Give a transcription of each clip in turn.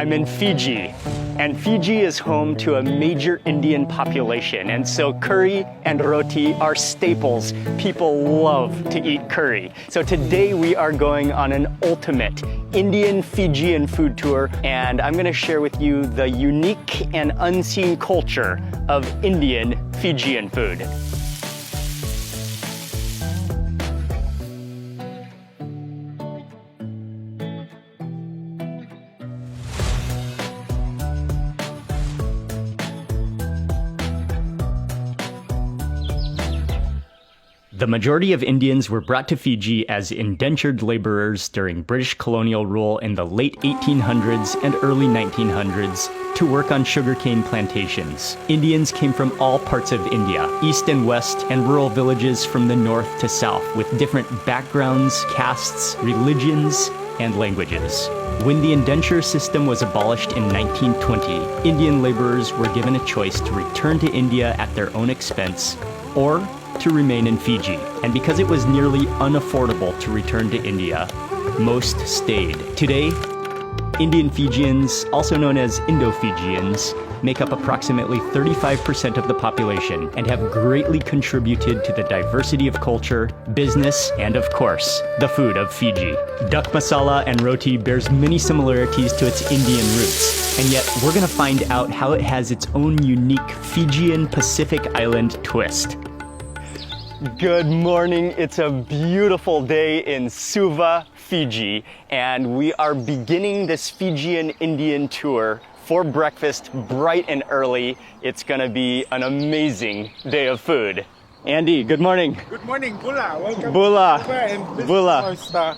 I'm in Fiji, and Fiji is home to a major Indian population, and so curry and roti are staples. People love to eat curry. So today we are going on an ultimate Indian Fijian food tour, and I'm gonna share with you the unique and unseen culture of Indian Fijian food. The majority of Indians were brought to Fiji as indentured laborers during British colonial rule in the late 1800s and early 1900s to work on sugarcane plantations. Indians came from all parts of India, east and west, and rural villages from the north to south, with different backgrounds, castes, religions, and languages. When the indenture system was abolished in 1920, Indian laborers were given a choice to return to India at their own expense or to remain in Fiji. And because it was nearly unaffordable to return to India, most stayed. Today, Indian Fijians, also known as Indo-Fijians, make up approximately 35% of the population and have greatly contributed to the diversity of culture, business, and of course, the food of Fiji. Duck masala and roti bears many similarities to its Indian roots, and yet we're gonna find out how it has its own unique Fijian Pacific Island twist. Good morning. It's a beautiful day in Suva, Fiji, and we are beginning this Fijian Indian tour for breakfast bright and early. It's gonna be an amazing day of food. Andy, good morning. Good morning, Bula. Welcome Bula. to Suva, and this Bula. is the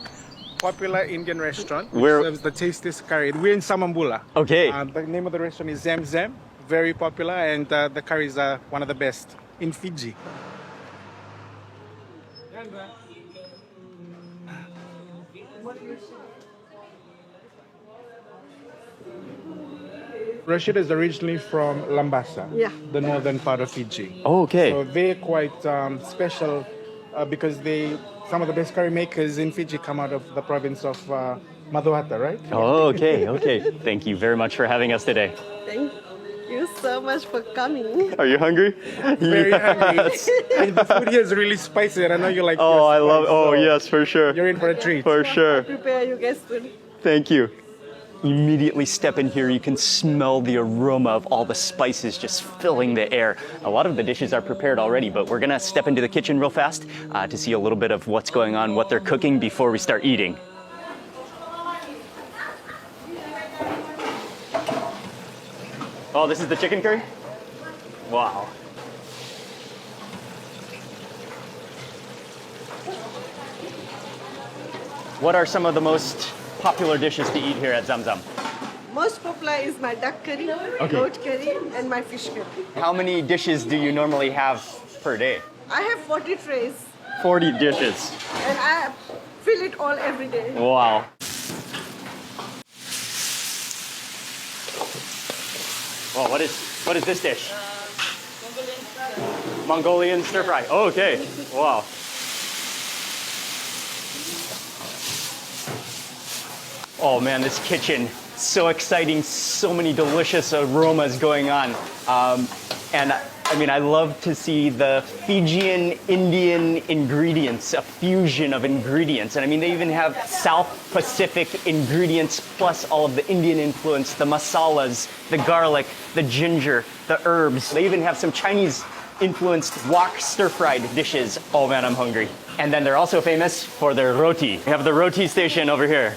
popular Indian restaurant which Where- serves the tastiest curry. We're in Samambula. Okay. The name of the restaurant is Zem Zem. Very popular, and the curries are one of the best in Fiji. Rashid is originally from Lambasa, the northern part of Fiji. Oh, okay. So they're quite special because some of the best curry makers in Fiji come out of the province of Maduata, right? Oh, okay, okay. Thank you very much for having us today. Thank you so much for coming. Are you hungry? Very hungry. Yes. And the food here is really spicy, and I know you like. Oh, I your love. spice, Oh, so yes, for sure. You're in for a treat. For sure. Prepare you guys food. Thank you. Immediately step in here, you can smell the aroma of all the spices just filling the air. A lot of the dishes are prepared already, but we're gonna step into the kitchen real fast to see a little bit of what's going on, what they're cooking before we start eating. Oh, this is the chicken curry? Wow. What are some of the most popular dishes to eat here at Zamzam? Most popular is my duck curry, goat curry, and my fish curry. How many dishes do you normally have per day? I have 40 trays, 40 dishes. and I fill it all every day. Wow. Well, what is this dish? Mongolian stir fry. Oh, okay. Wow. Oh man, this kitchen, so exciting, so many delicious aromas going on. And I mean, I love to see the Fijian Indian ingredients, a fusion of ingredients. And I mean, they even have South Pacific ingredients plus all of the Indian influence, the masalas, the garlic, the ginger, the herbs. They even have some Chinese influenced wok stir-fried dishes. Oh man, I'm hungry. And then they're also famous for their roti. We have the roti station over here.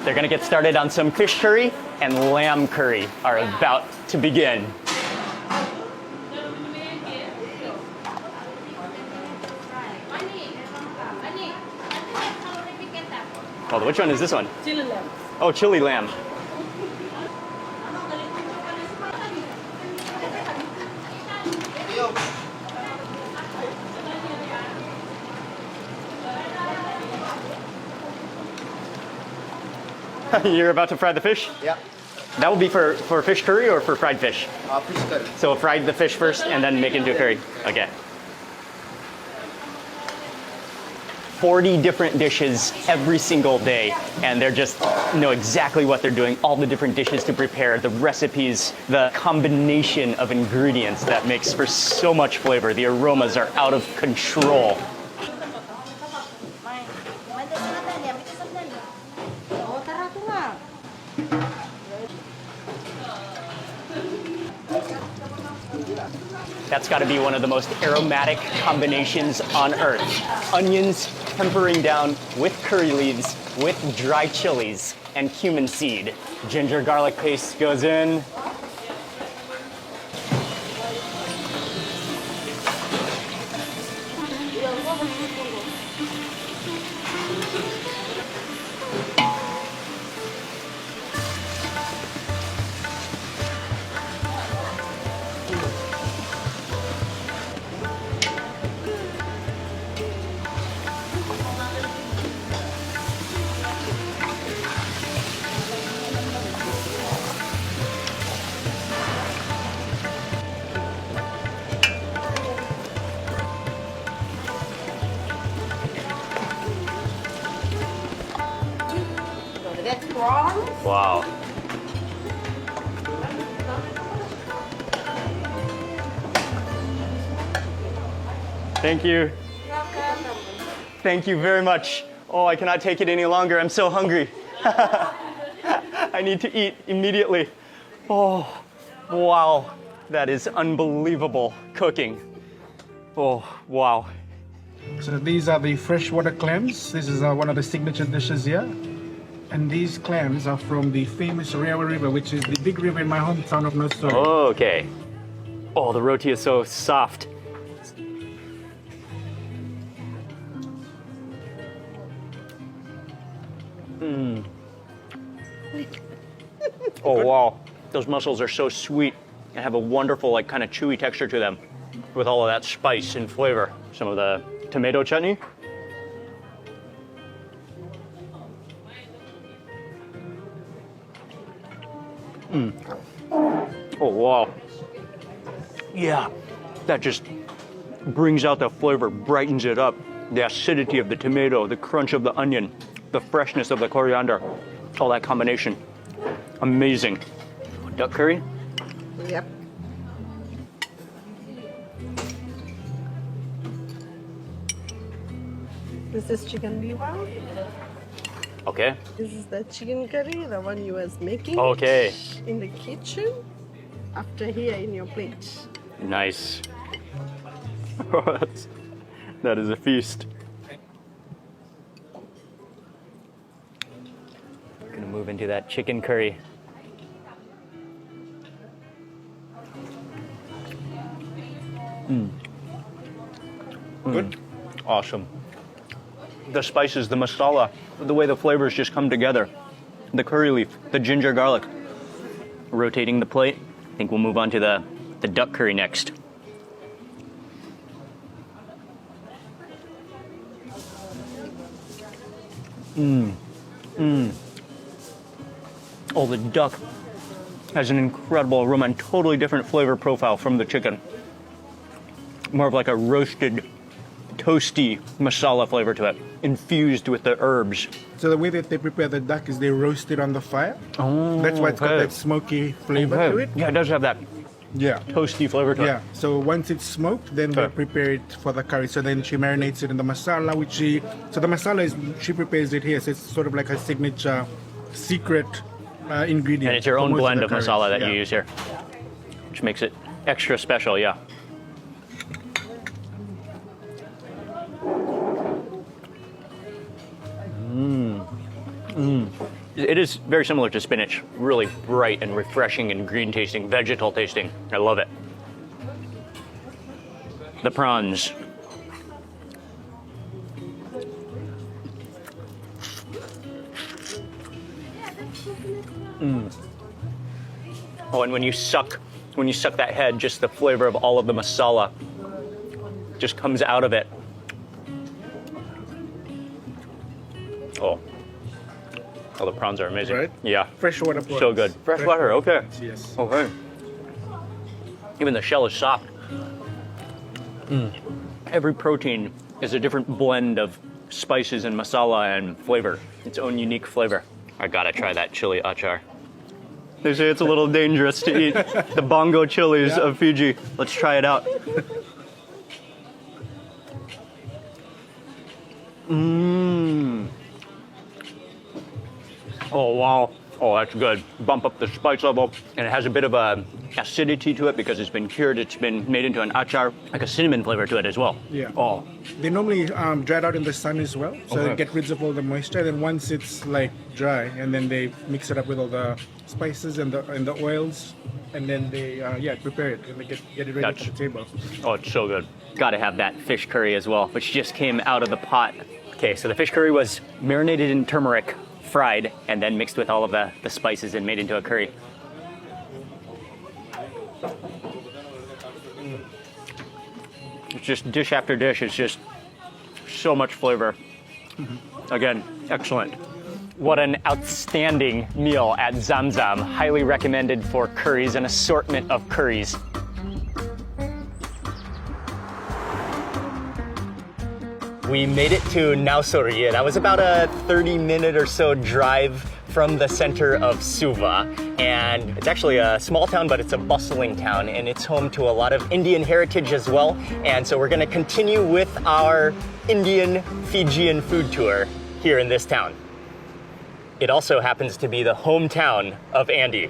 They're gonna get started on some fish curry, and lamb curry are about to begin. called? Which one is this one? Chili lamb. Oh, chili lamb. You're about to fry the fish? Yeah. That will be for fish curry or for fried fish? Fish curry. So fry the fish first and then make it into a curry. Okay. 40 different dishes every single day, and they're just know exactly what they're doing, all the different dishes to prepare, the recipes, the combination of ingredients that makes for so much flavor. The aromas are out of control. That's got to be one of the most aromatic combinations on earth. Onions tempering down with curry leaves, with dry chilies and cumin seed. Ginger garlic paste goes in. Wow. Thank you. Thank you very much. Oh, I cannot take it any longer. I'm so hungry. I need to eat immediately. Oh, wow. That is unbelievable cooking. Oh, wow. So these are the freshwater clams. This is one of the signature dishes here. And these clams are from the famous Rewa River, which is the big river in my hometown of North Story. Oh, okay. Oh, the roti is so soft. Oh, wow. Those mussels are so sweet and have a wonderful, like, kind of chewy texture to them with all of that spice and flavor. Some of the tomato chutney. Oh, wow. Yeah, that just brings out the flavor, brightens it up. The acidity of the tomato, the crunch of the onion, the freshness of the coriander, all that combination. Amazing. Duck curry? Yep. This is chicken biwa. Okay. This is the chicken curry, the one you was making. Okay. In the kitchen. After here in your plate. Nice. That is a feast. Gonna move into that chicken curry. Good. Awesome. The spices, the masala, the way the flavors just come together. The curry leaf, the ginger garlic. Rotating the plate. I think we'll move on to the duck curry next. Oh, the duck has an incredible aroma and totally different flavor profile from the chicken. More of like a roasted, toasty masala flavor to it, infused with the herbs. So the way that they prepare the duck is they roast it on the fire. Oh, That's why it's got okay. that smoky flavor to it. Yeah, it does have that Yeah. toasty flavor to Yeah, it. so once it's smoked, then they Okay. prepare it for the curry. So then she marinates it in the masala, so the masala she prepares it here. So it's sort of like her signature secret ingredient. And it's your for own most blend the of curries. masala that Yeah. you use here, which makes it extra special, yeah. It is very similar to spinach, really bright and refreshing and green tasting, vegetal tasting. I love it. The prawns. Oh, and when you suck that head, just the flavor of all of the masala just comes out of it. Oh, the prawns are amazing. Right? Yeah. Freshwater prawns. So good. Freshwater, okay. Yes. Okay. Even the shell is soft. Every protein is a different blend of spices and masala and flavor. Its own unique flavor. I gotta try that chili achar. They say it's a little dangerous to eat the bongo chilies of Fiji. Let's try it out. Oh, wow. Oh, that's good. Bump up the spice level. And it has a bit of a acidity to it because it's been cured. It's been made into an achar, like a cinnamon flavor to it as well. Yeah. Oh, They normally dry it out in the sun as well, so Okay. they get rid of all the moisture. Then once it's like dry, and then they mix it up with all the spices and the oils, and then they prepare it and they get it ready That's- for the table. oh, it's so good. Gotta have that fish curry as well, which just came out of the pot. Okay, so the fish curry was marinated in turmeric, fried, and then mixed with all of the spices and made into a curry. It's just dish after dish. It's just so much flavor. Again, excellent. What an outstanding meal at Zamzam. Highly recommended for curries, an assortment of curries. We made it to Nausori. That was about a 30-minute or so drive from the center of Suva. And it's actually a small town, but it's a bustling town, and it's home to a lot of Indian heritage as well. And so we're gonna continue with our Indian Fijian food tour here in this town. It also happens to be the hometown of Andy.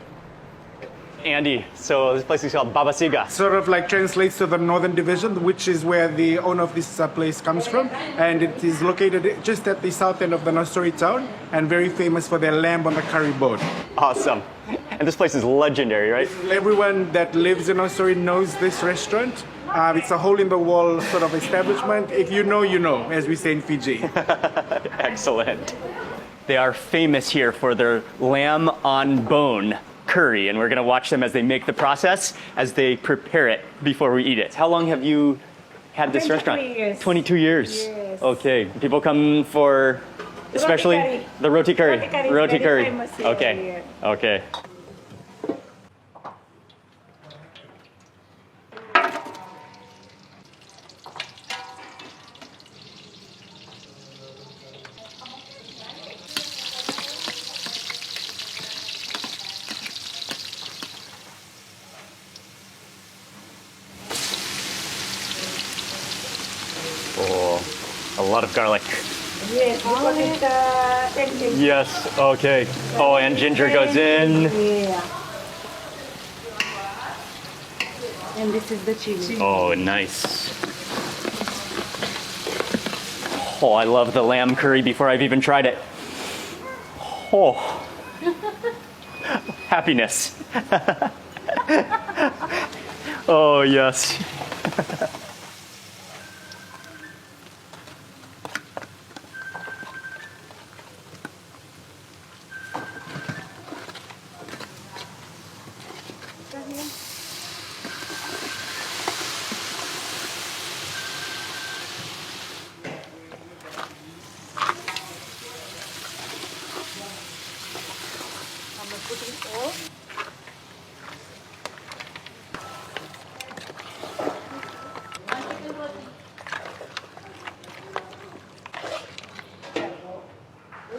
Andy, so this place is called Babasiga. Sort of like translates to the Northern Division, which is where the owner of this place comes from, and it is located just at the south end of the Nausori town, and very famous for their lamb on the curry boat. Awesome. And this place is legendary, right? Everyone that lives in Nausori knows this restaurant. It's a hole-in-the-wall sort of establishment. If you know, you know, as we say in Fiji. Excellent. They are famous here for their lamb on bone curry, and we're gonna watch them as they make the process, as they prepare it before we eat it. How long have you had this 22 restaurant? years. 22 years. Yes. Okay. People come for especially curry. the roti curry. Roti curry is very famous here. Okay. Okay. Oh, a lot of garlic. Yes, because it's tempting. Yes, okay. Oh, and ginger goes in. Yeah. And this is the chili. Oh, nice. Oh, I love the lamb curry before I've even tried it. Oh, happiness. Oh, yes.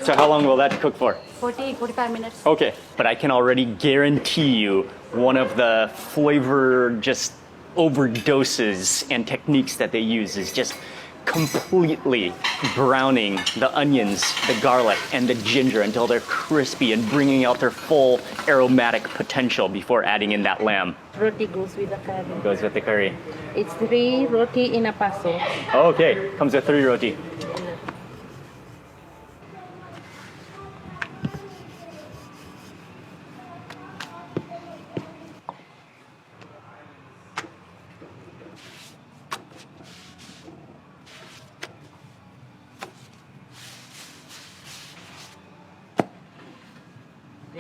So how long will that cook for? 45 minutes. Okay, but I can already guarantee you one of the flavor just overdoses and techniques that they use is just completely browning the onions, the garlic, and the ginger until they're crispy and bringing out their full aromatic potential before adding in that lamb. Roti goes with the curry. Goes with the curry. It's 3 roti in a paso. Okay, comes with 3 roti.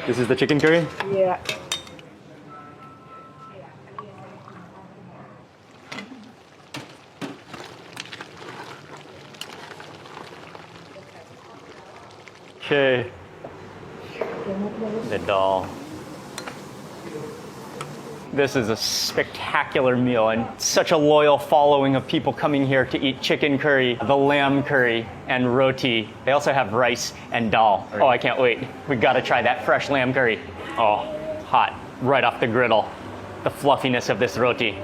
This is the chicken curry? Yeah. Okay. The dal. This is a spectacular meal and such a loyal following of people coming here to eat chicken curry, the lamb curry, and roti. They also have rice and dal. Oh, I can't wait. We gotta try that fresh lamb curry. Oh, hot, right off the griddle. The fluffiness of this roti.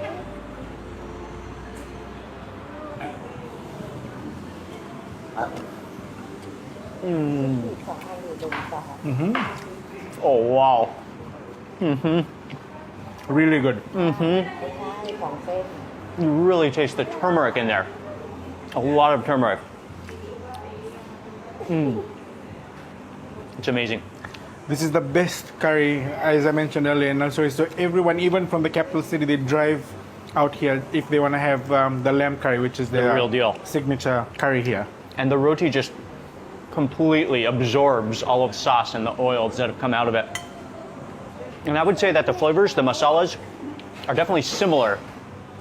Oh, wow. Really good. You really taste the turmeric in there. A lot of turmeric. It's amazing. This is the best curry, as I mentioned earlier, and also so everyone, even from the capital city, they drive out here if they want to have the lamb curry, which is the real deal. Signature curry here. And the roti just completely absorbs all of the sauce and the oils that have come out of it. And I would say that the flavors, the masalas, are definitely similar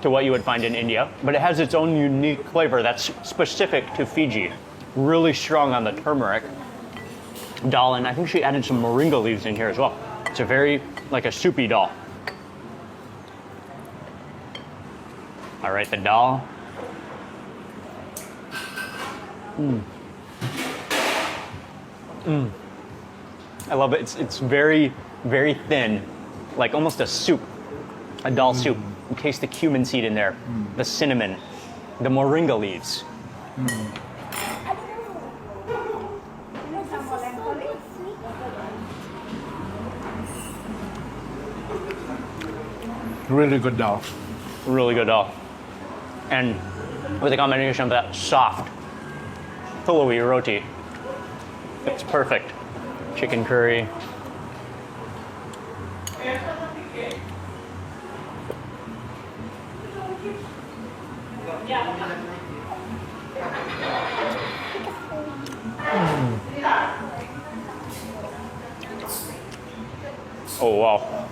to what you would find in India, but it has its own unique flavor that's specific to Fiji. Really strong on the turmeric. Dal, and I think she added some moringa leaves in here as well. It's a very, like a soupy dal. All right, the dal. I love it. It's very, very thin, like almost a soup, a dal soup. You taste the cumin seed in there, the cinnamon, the moringa leaves. Really good dal. Really good dal. And with a combination of that soft, pillowy roti, it's perfect. Chicken curry. Oh, wow.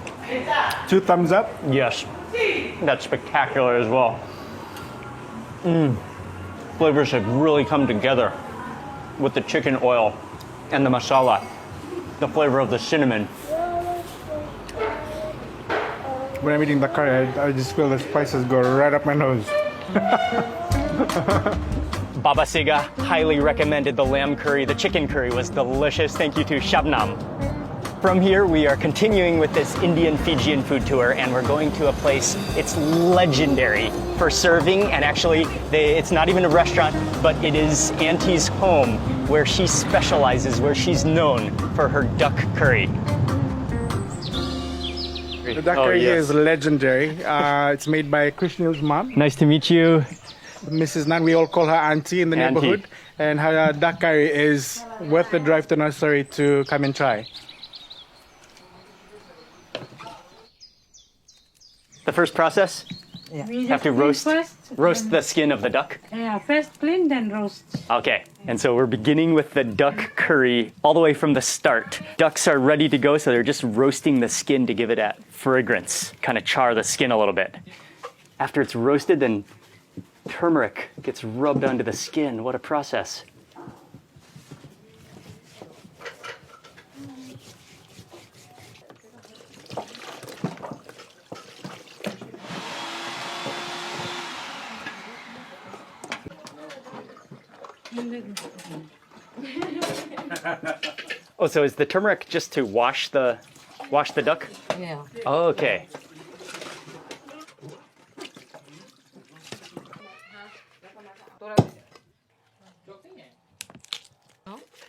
2 thumbs up. Yes. That's spectacular as well. Flavors have really come together with the chicken oil and the masala. The flavor of the cinnamon. When I'm eating the curry, I just feel the spices go right up my nose. Baba Siga highly recommended the lamb curry. The chicken curry was delicious. Thank you to Shabnam. From here, we are continuing with this Indian Fijian food tour, and we're going to a place, it's legendary for serving, and actually, it's not even a restaurant, but it is Auntie's home, where she specializes, where she's known for her duck curry. The duck curry here is legendary. It's made by Krishnil's mom, Nice to meet you. Mrs. Nan. We all call her Auntie in the Auntie. neighborhood. And her duck curry is worth the drive to nursery to come and try. The first process, We have to roast the skin of the duck. Yeah, first clean, then roast. Okay, and so we're beginning with the duck curry all the way from the start. Ducks are ready to go, so they're just roasting the skin to give it that fragrance, kind of char the skin a little bit. After it's roasted, then turmeric gets rubbed onto the skin. What a process. Oh, so is the turmeric just to wash the duck? Yeah. Oh, okay.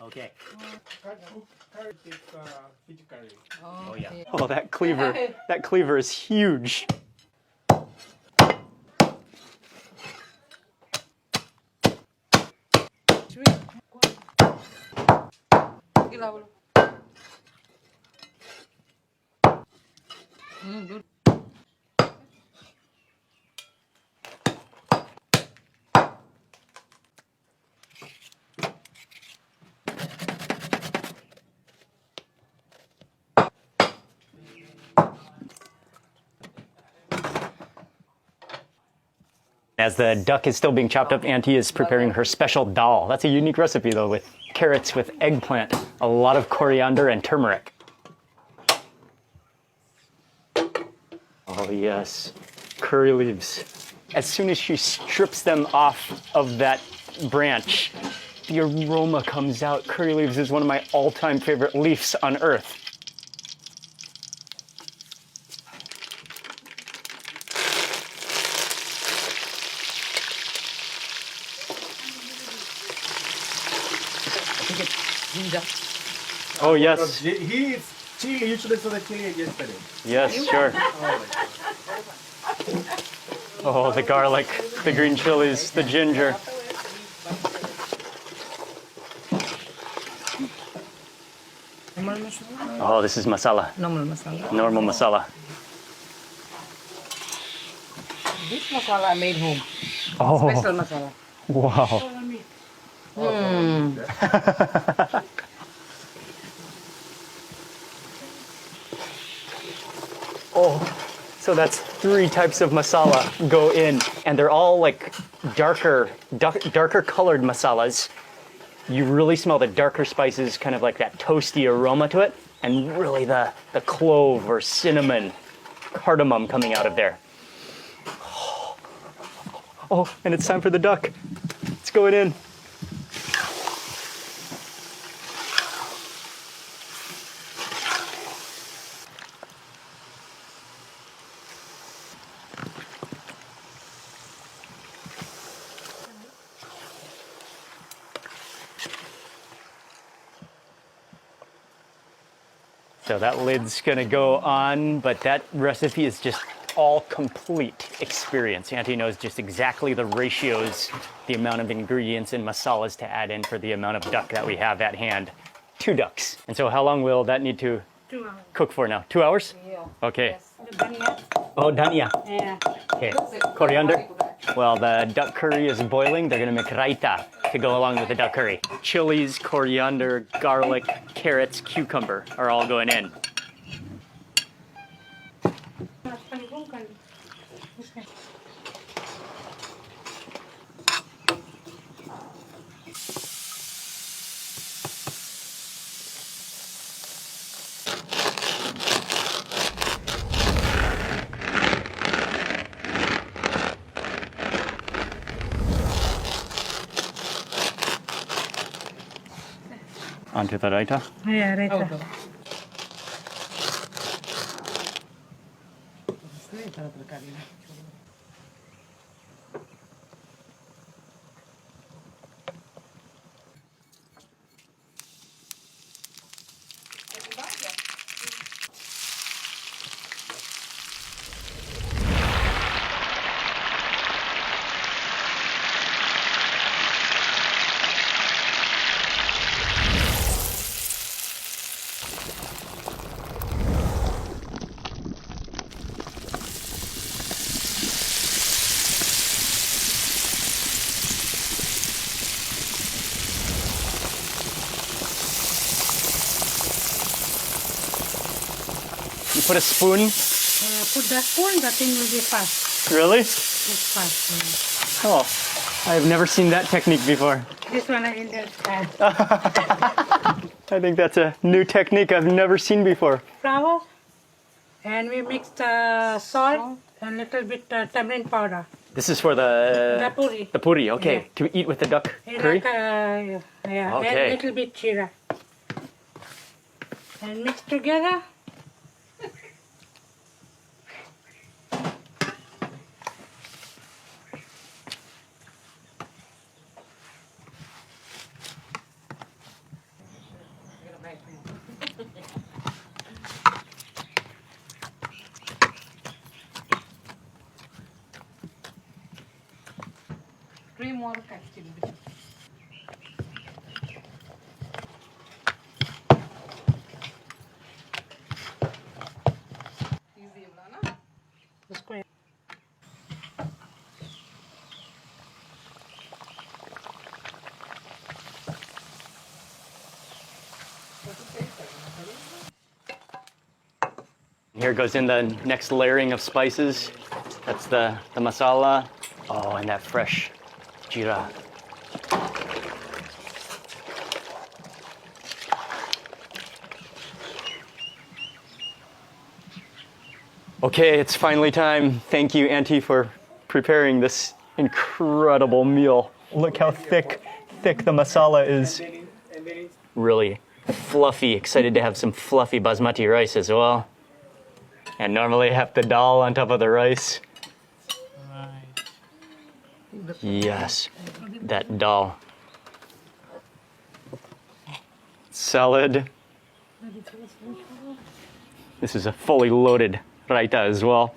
Okay. Oh yeah. Oh, that cleaver is huge. As the duck is still being chopped up, Auntie is preparing her special dal. That's a unique recipe though, with carrots, with eggplant, a lot of coriander and turmeric. Oh yes, curry leaves. As soon as she strips them off of that branch, the aroma comes out. Curry leaves is one of my all-time favorite leaves on earth. Oh yes. He eats chili. You should have saw the chili yesterday. Yes, sure. Oh, the garlic, the green chilies, the ginger. Oh, this is masala. Normal masala. Normal masala. This masala I made home. Oh, Special masala. wow. Oh, so that's 3 types of masala go in, and they're all like darker colored masalas. You really smell the darker spices, kind of like that toasty aroma to it, and really the clove or cinnamon, cardamom coming out of there. Oh, and it's time for the duck. It's going in. So that lid's gonna go on, but that recipe is just all complete experience. Auntie knows just exactly the ratios, the amount of ingredients and masalas to add in for the amount of duck that we have at hand. 2 ducks. And so how long will that need to 2 hours. cook for now? 2 hours? Yeah. Okay. The dhania. Oh, dhania. Yeah. Okay. Coriander. While the duck curry is boiling, they're gonna make raita to go along with the duck curry. Chilies, coriander, garlic, carrots, cucumber are all going in. Onto the raita. Yeah, right. You put a spoon? Put the spoon, the thing will be fast. Really? It's fast. Oh, I've never seen that technique before. This one I Indian style. I think that's a new technique I've never seen before. Flour, and we mix the salt and little bit tamarind powder. This is for the puri. The puri, okay. Yeah. To eat with the duck And curry? like, yeah, Okay. and little bit chira. And mix together. Three more cuts. Square. Here goes in the next layering of spices. That's the masala, Oh, and that fresh jira. Okay, it's finally time. Thank you, Auntie, for preparing this incredible meal. Look how thick the masala is. Really fluffy. Excited to have some fluffy basmati rice as well. And normally have the dal on top of the rice. Yes, that dal. Salad. This is a fully loaded raita as well.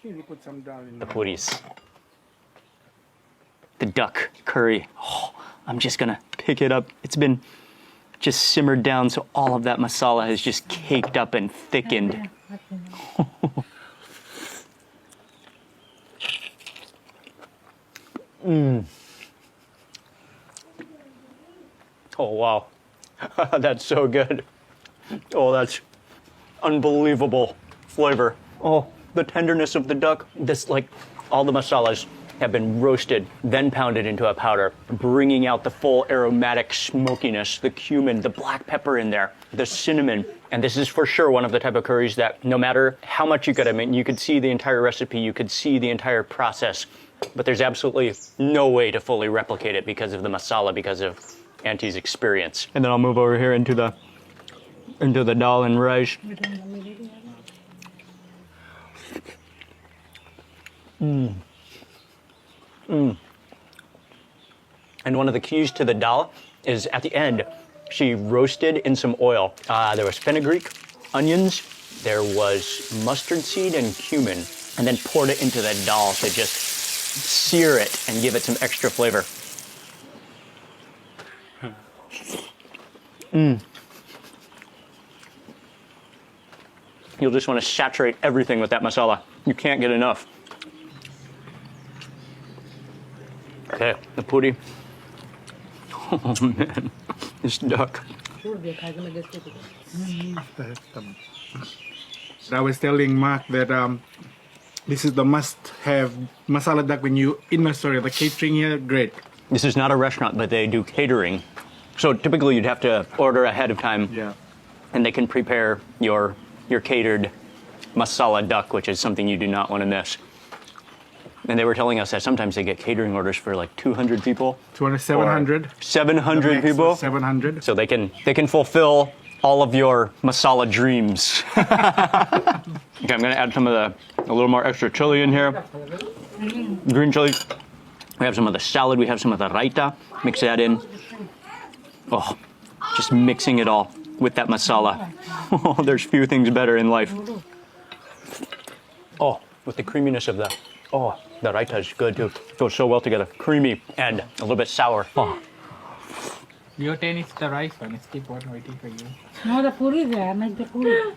The puris. The duck curry. Oh, I'm just gonna pick it up. It's been just simmered down, so all of that masala has just caked up and thickened. Oh, wow. That's so good. Oh, that's unbelievable flavor. Oh, the tenderness of the duck. This, like, all the masalas have been roasted, then pounded into a powder, bringing out the full aromatic smokiness, the cumin, the black pepper in there, the cinnamon. And this is for sure one of the type of curries that no matter how much you could, I mean, you could see the entire recipe, you could see the entire process, but there's absolutely no way to fully replicate it because of the masala, because of Auntie's experience. And then I'll move over here into the dal and rice. And one of the keys to the dal is at the end, she roasted in some oil. There was fenugreek, onions, there was mustard seed and cumin, and then poured it into the dal to just sear it and give it some extra flavor. You'll just want to saturate everything with that masala. You can't get enough. Okay, the puri. Oh man, this duck. I was telling Mark that this is the must-have masala duck when you in the store. The catering here, great. This is not a restaurant, but they do catering. So typically you'd have to order ahead of time. Yeah. And they can prepare your catered masala duck, which is something you do not want to miss. And they were telling us that sometimes they get catering orders for like 200 people. 700. 700 people. 700. So they can fulfill all of your masala dreams. Okay, I'm gonna add a little more extra chili in here. Green chili. We have some of the salad, we have some of the raita. Mix that in. Oh, just mixing it all with that masala. Oh, there's few things better in life. Oh, with the creaminess of the raita is good too. Goes so well together. Creamy and a little bit sour. Oh. Your turn is the rice one. Let's keep on waiting for you. No, the puri there. Make the puri.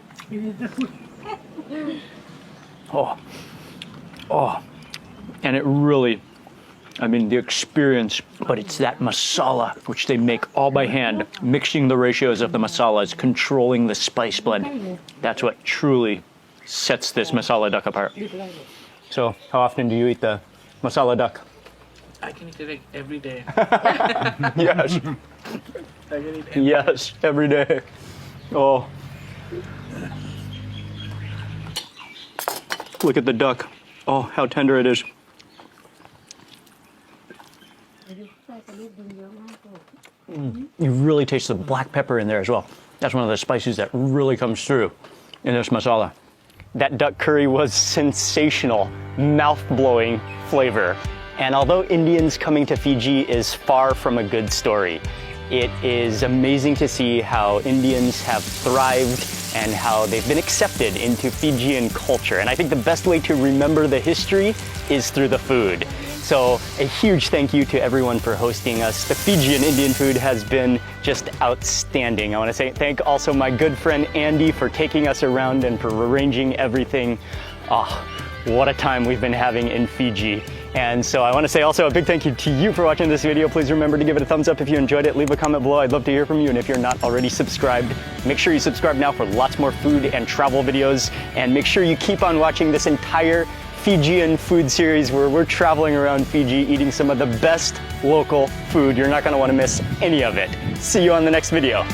Oh. And it really, I mean, the experience, but it's that masala, which they make all by hand, mixing the ratios of the masalas, controlling the spice blend. That's what truly sets this masala duck apart. So, how often do you eat the masala duck? I can eat it like every day. Yes. I can eat every Yes, every day. Oh. Look at the duck. Oh, how tender it is. You really taste the black pepper in there as well. That's one of the spices that really comes through in this masala. That duck curry was sensational, mouth-blowing flavor. And although Indians coming to Fiji is far from a good story, it is amazing to see how Indians have thrived and how they've been accepted into Fijian culture. And I think the best way to remember the history is through the food. So a huge thank you to everyone for hosting us. The Fijian Indian food has been just outstanding. I want to say thank also my good friend Andy for taking us around and for arranging everything. Oh, what a time we've been having in Fiji. And so I want to say also a big thank you to you for watching this video. Please remember to give it a thumbs up if you enjoyed it. Leave a comment below. I'd love to hear from you. And if you're not already subscribed, make sure you subscribe now for lots more food and travel videos. And make sure you keep on watching this entire Fijian food series where we're traveling around Fiji eating some of the best local food. You're not going to want to miss any of it. See you on the next video.